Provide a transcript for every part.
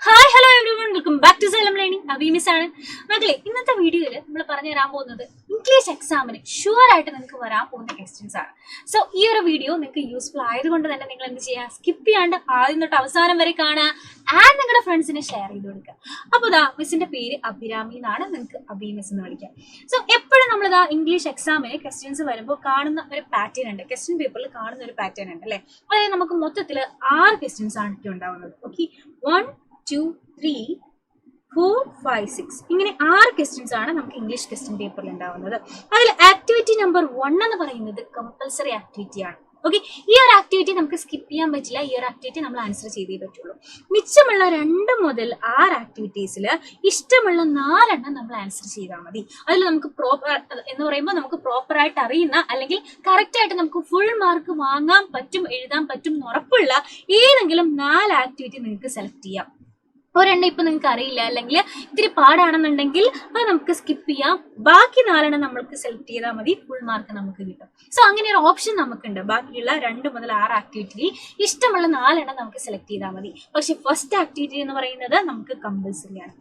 Hi hello everyone, welcome back to Xylem learning. അബീമിസ് ആണ് മക്കളെ. ഇന്നത്തെ വീഡിയോയിൽ നമ്മൾ പറഞ്ഞു തരാൻ പോകുന്നത് ഇംഗ്ലീഷ് എക്സാമിന് ഷുവർ ആയിട്ട് നിങ്ങൾക്ക് വരാൻ പോകുന്ന ക്വസ്റ്റ്യൻസ് ആണ്. സോ ഈ ഒരു വീഡിയോ നിങ്ങൾക്ക് യൂസ്ഫുൾ ആയതുകൊണ്ട് തന്നെ നിങ്ങൾ എന്ത് ചെയ്യുക, സ്കിപ്പ് ചെയ്യാണ്ട് ആദ്യം തൊട്ട് അവസാനം വരെ കാണുക ആൻഡ് നിങ്ങളുടെ ഫ്രണ്ട്സിനെ ഷെയർ ചെയ്ത് കൊടുക്കുക. അപ്പോൾ ഇതാ മിസ്സിന്റെ പേര് അഭിരാമി എന്നാണ്, നിങ്ങൾക്ക് അബി മിസ് എന്ന് വിളിക്കാം. സോ എപ്പോഴും നമ്മളിതാ ഇംഗ്ലീഷ് എക്സാമിന് ക്വസ്റ്റ്യൻസ് വരുമ്പോൾ കാണുന്ന ഒരു പാറ്റേൺ ഉണ്ട്, ക്വസ്റ്റ്യൻ പേപ്പറിൽ കാണുന്ന ഒരു പാറ്റേൺ ഉണ്ട് അല്ലേ. അതായത് നമുക്ക് മൊത്തത്തിൽ 6 ക്വസ്റ്റ്യൻസ് ആണ് ഉണ്ടാവുന്നത്. ഓക്കെ, 1 2 3 4 5 6 ഇങ്ങനെ 6 ക്വസ്റ്റ്യൻസ് ആണ് നമുക്ക് ഇംഗ്ലീഷ് ക്വസ്റ്റ്യൻ പേപ്പറിൽ ഉണ്ടാവുന്നത്. അതിൽ ആക്ടിവിറ്റി നമ്പർ 1 എന്ന് പറയുന്നത് കമ്പൽസറി ആക്ടിവിറ്റി ആണ്. ഓക്കെ, ഈ ഒരു ആക്ടിവിറ്റി നമുക്ക് സ്കിപ്പ് ചെയ്യാൻ പറ്റില്ല. ഈ ഒരു ആക്ടിവിറ്റി നമ്മൾ ആൻസർ ചെയ്തേ പറ്റുള്ളൂ. മിച്ചമുള്ള 2 മുതൽ 6 ആക്ടിവിറ്റീസിൽ ഇഷ്ടമുള്ള 4 എണ്ണം നമ്മൾ ആൻസർ ചെയ്താൽ മതി. അതിൽ നമുക്ക് പ്രോപ്പർ എന്ന് പറയുമ്പോൾ നമുക്ക് പ്രോപ്പറായിട്ട് അറിയുന്ന അല്ലെങ്കിൽ കറക്റ്റ് ആയിട്ട് നമുക്ക് ഫുൾ മാർക്ക് വാങ്ങാൻ പറ്റും, എഴുതാൻ പറ്റും എന്ന് ഉറപ്പുള്ള ഏതെങ്കിലും 4 ആക്ടിവിറ്റി നിങ്ങൾക്ക് സെലക്ട് ചെയ്യാം. ഒരെണ്ണം ഇപ്പൊ നിങ്ങൾക്ക് അറിയില്ല അല്ലെങ്കിൽ ഇത്തിരി പാടാണെന്നുണ്ടെങ്കിൽ അത് നമുക്ക് സ്കിപ്പ് ചെയ്യാം. ബാക്കി 4 എണ്ണം നമ്മൾക്ക് സെലക്ട് ചെയ്താൽ മതി, ഫുൾ മാർക്ക് നമുക്ക് കിട്ടും. സോ അങ്ങനെ ഒരു ഓപ്ഷൻ നമുക്കുണ്ട്. ബാക്കിയുള്ള 2 മുതൽ 6 ആക്ടിവിറ്റി ഇഷ്ടമുള്ള 4 എണ്ണം നമുക്ക് സെലക്ട് ചെയ്താൽ മതി. പക്ഷെ ഫസ്റ്റ് ആക്ടിവിറ്റി എന്ന് പറയുന്നത് നമുക്ക് കമ്പൽസറി ആണ്.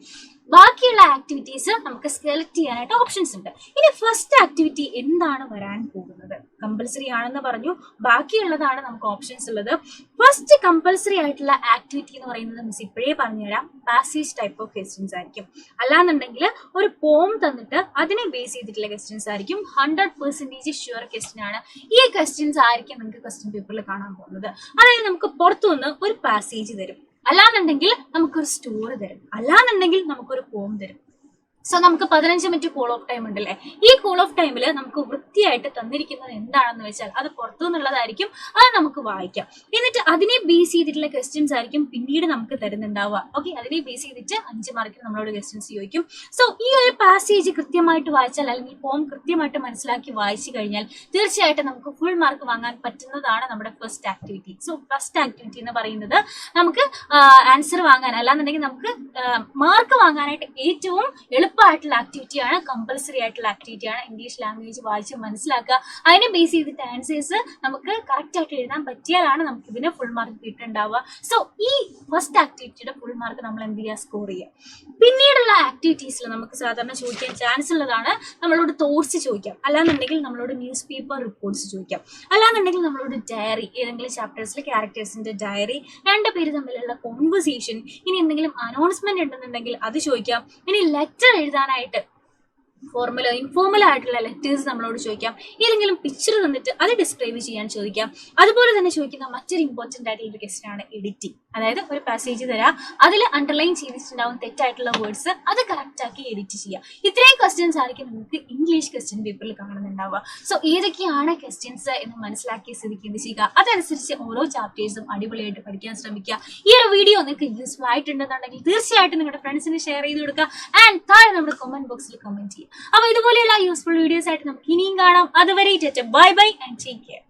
ബാക്കിയുള്ള ആക്ടിവിറ്റീസ് നമുക്ക് സെലക്ട് ചെയ്യാനായിട്ട് ഓപ്ഷൻസ് ഉണ്ട്. ഇനി ഫസ്റ്റ് ആക്ടിവിറ്റി എന്താണ് വരാൻ പോകുന്നത്? കമ്പൽസറി ആണെന്ന് പറഞ്ഞു, ബാക്കിയുള്ളതാണ് നമുക്ക് ഓപ്ഷൻസ് ഉള്ളത്. ഫസ്റ്റ് കമ്പൽസറി ആയിട്ടുള്ള ആക്ടിവിറ്റി എന്ന് പറയുന്നത് മിസ് ഇപ്പോഴേ പറഞ്ഞുതരാം, പാസേജ് ടൈപ്പ് ഓഫ് ക്വസ്റ്റ്യൻസ് ആയിരിക്കും. അല്ലാന്നുണ്ടെങ്കിൽ ഒരു പോം തന്നിട്ട് അതിനെ ബേസ് ചെയ്തിട്ടുള്ള ക്വസ്റ്റ്യൻസ് ആയിരിക്കും. 100% ഷുവർ ക്വസ്റ്റ്യൻ ആണ്. ഈ ക്വസ്റ്റ്യൻസ് ആയിരിക്കും നിങ്ങൾക്ക് ക്വസ്റ്റ്യൻ പേപ്പറിൽ കാണാൻ പോകുന്നത്. അതായത് നമുക്ക് പുറത്തുനിന്ന് ഒരു പാസേജ് തരും, അല്ലാന്നുണ്ടെങ്കിൽ നമുക്കൊരു സ്റ്റോറി തരും, അല്ലാന്നുണ്ടെങ്കിൽ നമുക്കൊരു പോം തരും. സോ നമുക്ക് 15 മിനിറ്റ് കോൾ ഓഫ് ടൈം ഉണ്ടല്ലേ. ഈ കോൾ ഓഫ് ടൈമിൽ നമുക്ക് വൃത്തിയായിട്ട് തന്നിരിക്കുന്നത് എന്താണെന്ന് വെച്ചാൽ അത് പുറത്തു നിന്നുള്ളതായിരിക്കും. അത് നമുക്ക് വായിക്കാം. എന്നിട്ട് അതിനെ ബേസ് ചെയ്തിട്ടുള്ള ക്വസ്റ്റ്യൻസ് ആയിരിക്കും പിന്നീട് നമുക്ക് തരുന്നുണ്ടാവുക. ഓക്കെ, അതിനെ ബേസ് ചെയ്തിട്ട് 5 മാർക്കിന് നമ്മളോട് ക്വസ്റ്റ്യൻസ് ചോദിക്കും. സോ ഈ ഒരു പാസേജ് കൃത്യമായിട്ട് വായിച്ചാൽ അല്ലെങ്കിൽ പോം കൃത്യമായിട്ട് മനസ്സിലാക്കി വായിച്ചു കഴിഞ്ഞാൽ തീർച്ചയായിട്ടും നമുക്ക് ഫുൾ മാർക്ക് വാങ്ങാൻ പറ്റുന്നതാണ് നമ്മുടെ first activity. So first activity എന്ന് പറയുന്നത് നമുക്ക് ആൻസർ വാങ്ങാൻ അല്ലാന്നുണ്ടെങ്കിൽ നമുക്ക് മാർക്ക് വാങ്ങാനായിട്ട് ഏറ്റവും എളുപ്പമായിട്ടുള്ള ആക്ടിവിറ്റിയാണ്, കമ്പൽസറി ആയിട്ടുള്ള ആക്ടിവിറ്റിയാണ്. ഇംഗ്ലീഷ് ലാംഗ്വേജ് വായിച്ച് മനസ്സിലാക്കുക, അതിനെ ബേസ് ചെയ്തിട്ട് ആൻസേഴ്സ് നമുക്ക് കറക്റ്റ് ആയിട്ട് എഴുതാൻ പറ്റിയാലാണ് നമുക്ക് ഇതിന് ഫുൾ മാർക്ക് കിട്ടുന്നുണ്ടാവുക. സോ ഈ ഫസ്റ്റ് ആക്ടിവിറ്റിയുടെ ഫുൾ മാർക്ക് നമ്മൾ എന്ത് ചെയ്യുക, സ്കോർ ചെയ്യുക. പിന്നീടുള്ള ആക്ടിവിറ്റീസിൽ നമുക്ക് സാധാരണ ചോദിക്കാൻ ചാൻസ് ഉള്ളതാണ് നമ്മളോട് തോട്ട്സ് ചോദിക്കാം, അല്ലാന്നുണ്ടെങ്കിൽ നമ്മളോട് ന്യൂസ് പേപ്പർ റിപ്പോർട്ട്സ് ചോദിക്കാം, അല്ലാന്നുണ്ടെങ്കിൽ നമ്മളോട് ഡയറി, ഏതെങ്കിലും ചാപ്റ്റേഴ്സിലെ ക്യാരക്ടേഴ്സിന്റെ ഡയറി, 2 പേര് തമ്മിലുള്ള കോൺവെർസേഷൻ, ഇനി എന്തെങ്കിലും അനൗൺസ്മെന്റ് ഉണ്ടെന്നുണ്ടെങ്കിൽ അത് ചോദിക്കാം. ഇനി ലെറ്റർ എഴുതാനായിട്ട് ഫോർമൽ ഇൻഫോർമൽ ആയിട്ടുള്ള ലെറ്റേഴ്സ് നമ്മളോട് ചോദിക്കാം. ഏതെങ്കിലും പിക്ചർ തന്നിട്ട് അത് ഡിസ്ക്രൈബ് ചെയ്യാൻ ചോദിക്കാം. അതുപോലെ തന്നെ ചോദിക്കുന്ന മറ്റൊരു ഇമ്പോർട്ടന്റ് ആയിട്ടുള്ള ഒരു ക്വസ്റ്റ്യൻ ആണ് എഡിറ്റിംഗ്. അതായത് ഒരു പാസേജ് തരാം, അതിൽ അണ്ടർലൈൻ ചെയ്തിട്ടുണ്ടാവും തെറ്റായിട്ടുള്ള വേർഡ്സ്, അത് കറക്റ്റ് ആക്കി എഡിറ്റ് ചെയ്യുക. ഇത്രയും ക്വസ്റ്റ്യൻസ് ആയിരിക്കും നിങ്ങൾക്ക് ഇംഗ്ലീഷ് ക്വസ്റ്റ്യൻ പേപ്പറിൽ കാണുന്നുണ്ടാവുക. സോ ഏതൊക്കെയാണ് ക്വസ്റ്റ്യൻസ് എന്ന് മനസ്സിലാക്കിയ സ്ഥിതിക്ക് എന്ത് ചെയ്യുക, അതനുസരിച്ച് ഓരോ ചാപ്റ്റേഴ്സും അടിപൊളിയായിട്ട് പഠിക്കാൻ ശ്രമിക്കുക. ഈ ഒരു വീഡിയോ നിങ്ങൾക്ക് യൂസ്ഫുൾ ആയിട്ടുണ്ടെന്നുണ്ടെങ്കിൽ തീർച്ചയായിട്ടും നിങ്ങളുടെ ഫ്രണ്ട്സിന് ഷെയർ ചെയ്ത് കൊടുക്കുക ആൻഡ് താഴെ നമ്മുടെ കമന്റ് ബോക്സിൽ കമന്റ് ചെയ്യുക. അപ്പൊ ഇതുപോലെയുള്ള യൂസ്ഫുൾ വീഡിയോസ് ആയിട്ട് നമുക്ക് ഇനിയും കാണാം. അതുവരെ bye bye and take care.